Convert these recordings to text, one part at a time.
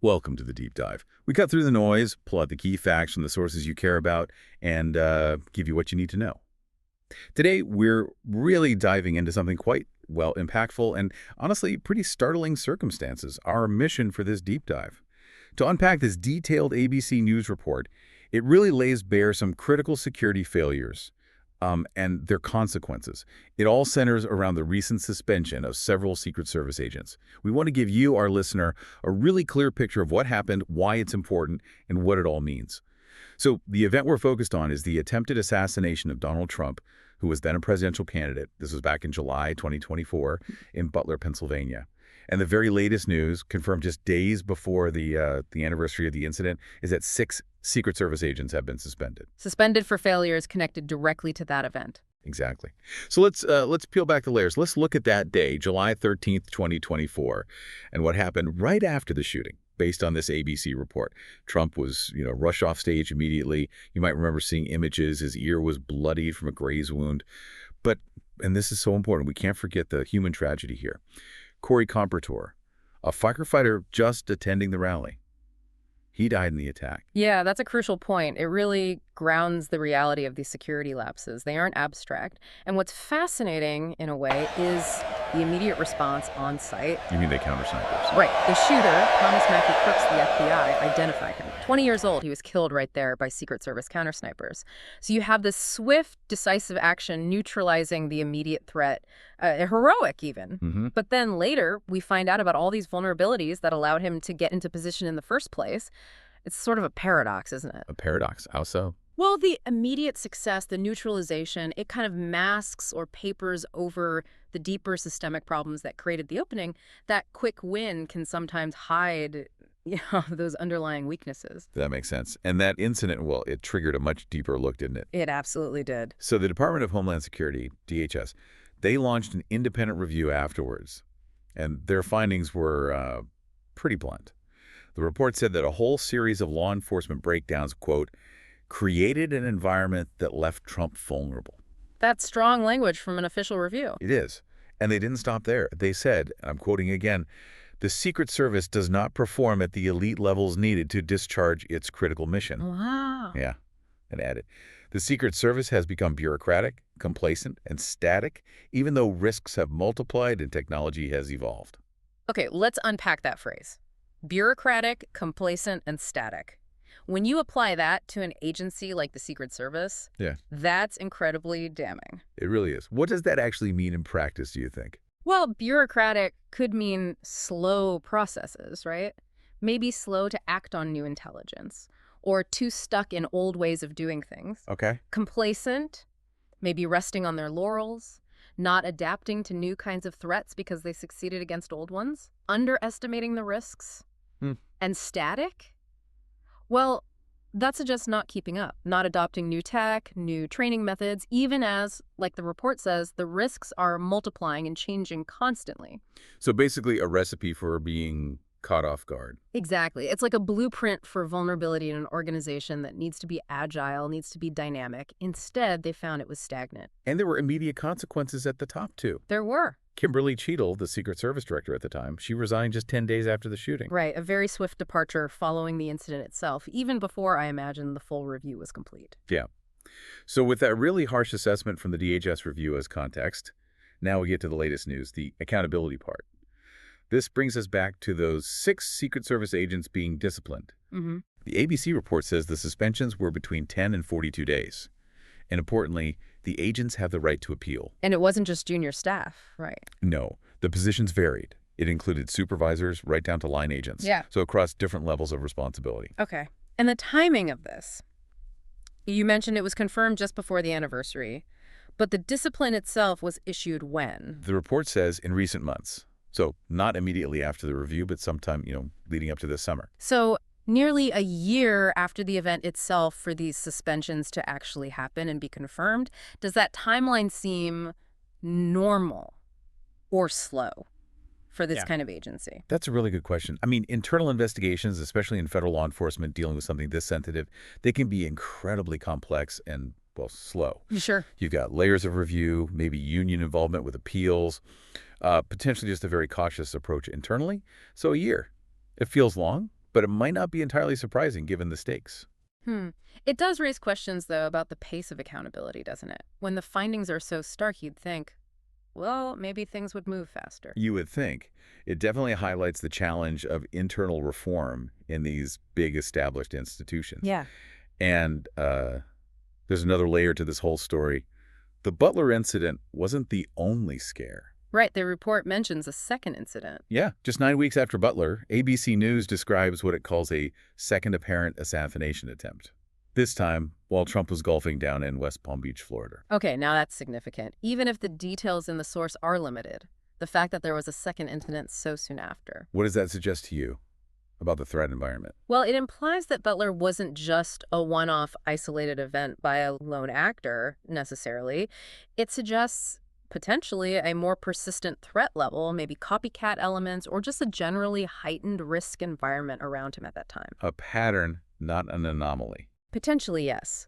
Welcome to the deep dive. We cut through the noise, pull out the key facts from the sources you care about, and give you what you need to know. Today, we're really diving into something quite, well, impactful and honestly pretty startling circumstances, our mission for this deep dive. To unpack this detailed ABC News report, it really lays bare some critical security failures and their consequences. It all centers around the recent suspension of several Secret Service agents. We want to give you, our listener, a really clear picture of what happened, why it's important, and what it all means. So the event we're focused on is the attempted assassination of Donald Trump, who was then a presidential candidate. This was back in July 2024 in Butler, Pennsylvania. And the very latest news, confirmed just days before the anniversary of the incident, is that 6 Secret Service agents have been suspended. Suspended for failures connected directly to that event. Exactly. So let's peel back the layers. Let's look at that day, July 13th, 2024, and what happened right after the shooting. Based on this ABC report, Trump was, rushed off stage immediately. You might remember seeing images. His ear was bloodied from a graze wound. But, and this is so important, we can't forget the human tragedy here. Corey Compertor, a firefighter just attending the rally. He died in the attack. Yeah, that's a crucial point. It really grounds the reality of these security lapses. They aren't abstract. And what's fascinating, in a way, is the immediate response on site. You mean they counter-snipers? Right. The shooter, Thomas Matthew Crooks, the FBI, identified him. 20 years old, he was killed right there by Secret Service counter-snipers. So you have this swift, decisive action neutralizing the immediate threat, heroic even. Mm-hmm. But then later, we find out about all these vulnerabilities that allowed him to get into position in the first place. It's sort of a paradox, isn't it? A paradox. How so? Well, the immediate success, the neutralization, it kind of masks or papers over the deeper systemic problems that created the opening. That quick win can sometimes hide, those underlying weaknesses. That makes sense. And that incident, well, it triggered a much deeper look, didn't it? It absolutely did. So the Department of Homeland Security, DHS, they launched an independent review afterwards, and their findings were pretty blunt. The report said that a whole series of law enforcement breakdowns, quote, created an environment that left Trump vulnerable. That's strong language from an official review. It is. And they didn't stop there. They said, and I'm quoting again, the Secret Service does not perform at the elite levels needed to discharge its critical mission. Wow. Yeah, and added, the Secret Service has become bureaucratic, complacent, and static, even though risks have multiplied and technology has evolved. Okay, let's unpack that phrase. Bureaucratic, complacent, and static. When you apply that to an agency like the Secret Service, Yeah. That's incredibly damning. It really is. What does that actually mean in practice, do you think? Well, bureaucratic could mean slow processes, right? Maybe slow to act on new intelligence, or too stuck in old ways of doing things. Okay. Complacent, maybe resting on their laurels, not adapting to new kinds of threats because they succeeded against old ones, underestimating the risks. And static? Well, that suggests not keeping up, not adopting new tech, new training methods, even as, like the report says, the risks are multiplying and changing constantly. So basically a recipe for being caught off guard. Exactly. It's like a blueprint for vulnerability in an organization that needs to be agile, needs to be dynamic. Instead, they found it was stagnant. And there were immediate consequences at the top, too. There were. Kimberly Cheadle, the Secret Service director at the time, she resigned just 10 days after the shooting. Right, a very swift departure following the incident itself, even before I imagine the full review was complete. Yeah. So with that really harsh assessment from the DHS review as context, now we get to the latest news, the accountability part. This brings us back to those 6 Secret Service agents being disciplined. Mm-hmm. The ABC report says the suspensions were between 10 and 42 days. And importantly, the agents have the right to appeal. And it wasn't just junior staff, right? No, the positions varied. It included supervisors right down to line agents. Yeah. So across different levels of responsibility. Okay. And the timing of this, you mentioned it was confirmed just before the anniversary, but the discipline itself was issued when? The report says in recent months. So not immediately after the review, but sometime, leading up to this summer. So nearly a year after the event itself for these suspensions to actually happen and be confirmed. Does that timeline seem normal or slow for this kind of agency? That's a really good question. I mean, internal investigations, especially in federal law enforcement dealing with something this sensitive, they can be incredibly complex and, well, slow. Sure. You've got layers of review, maybe union involvement with appeals, potentially just a very cautious approach internally. So a year. It feels long, but it might not be entirely surprising given the stakes. Hmm. It does raise questions, though, about the pace of accountability, doesn't it? When the findings are so stark, you'd think, well, maybe things would move faster. You would think. It definitely highlights the challenge of internal reform in these big established institutions. Yeah. And there's another layer to this whole story. The Butler incident wasn't the only scare. Right, the report mentions a second incident. Yeah, just 9 weeks after Butler, ABC News describes what it calls a second apparent assassination attempt. This time, while Trump was golfing down in West Palm Beach, Florida. Okay, now that's significant. Even if the details in the source are limited, the fact that there was a second incident so soon after. What does that suggest to you about the threat environment? Well, it implies that Butler wasn't just a one-off isolated event by a lone actor, necessarily. It suggests potentially a more persistent threat level, maybe copycat elements, or just a generally heightened risk environment around him at that time. A pattern, not an anomaly. Potentially, yes.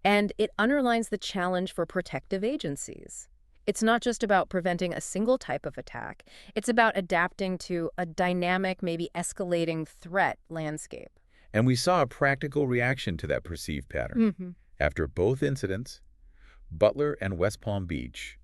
And it underlines the challenge for protective agencies. It's not just about preventing a single type of attack. It's about adapting to a dynamic, maybe escalating threat landscape. And we saw a practical reaction to that perceived pattern. After both incidents, Butler and West Palm Beach,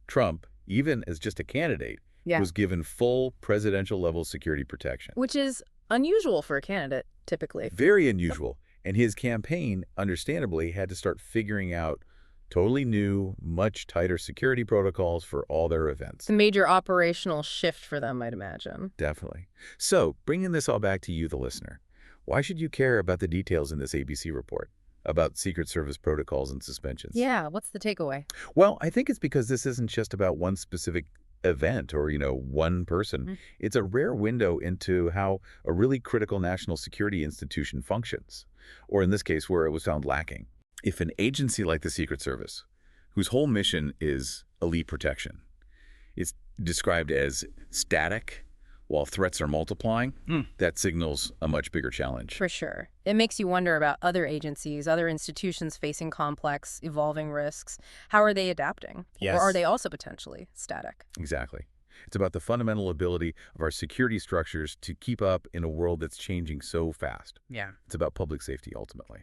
Trump, even as just a candidate, was given full presidential-level security protection. Which is unusual for a candidate, typically. Very unusual. And his campaign, understandably, had to start figuring out totally new, much tighter security protocols for all their events. It's a major operational shift for them, I'd imagine. Definitely. So, bringing this all back to you, the listener, why should you care about the details in this ABC report about Secret Service protocols and suspensions? Yeah, what's the takeaway? Well, I think it's because this isn't just about one specific event or, one person. It's a rare window into how a really critical national security institution functions, or in this case, where it was found lacking. If an agency like the Secret Service, whose whole mission is elite protection, is described as static while threats are multiplying, that signals a much bigger challenge. For sure. It makes you wonder about other agencies, other institutions facing complex, evolving risks. How are they adapting? Yes. Or are they also potentially static? Exactly. It's about the fundamental ability of our security structures to keep up in a world that's changing so fast. Yeah. It's about public safety, ultimately.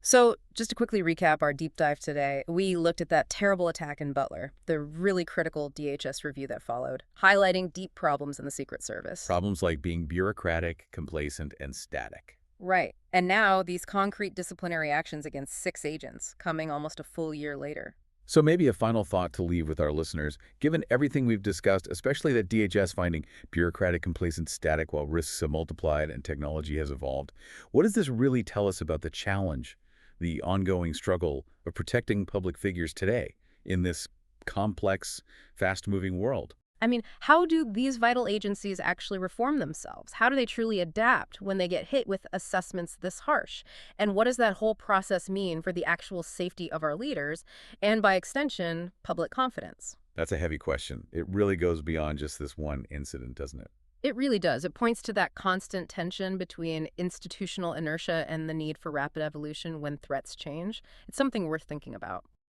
So, just to quickly recap our deep dive today, we looked at that terrible attack in Butler, the really critical DHS review that followed, highlighting deep problems in the Secret Service. Problems like being bureaucratic, complacent, and static. Right. And now these concrete disciplinary actions against 6 agents, coming almost a full year later. So maybe a final thought to leave with our listeners, given everything we've discussed, especially that DHS finding bureaucratic, complacent, static while risks have multiplied and technology has evolved. What does this really tell us about the challenge, the ongoing struggle of protecting public figures today in this complex, fast-moving world? I mean, how do these vital agencies actually reform themselves? How do they truly adapt when they get hit with assessments this harsh? And what does that whole process mean for the actual safety of our leaders and, by extension, public confidence? That's a heavy question. It really goes beyond just this one incident, doesn't it? It really does. It points to that constant tension between institutional inertia and the need for rapid evolution when threats change. It's something worth thinking about.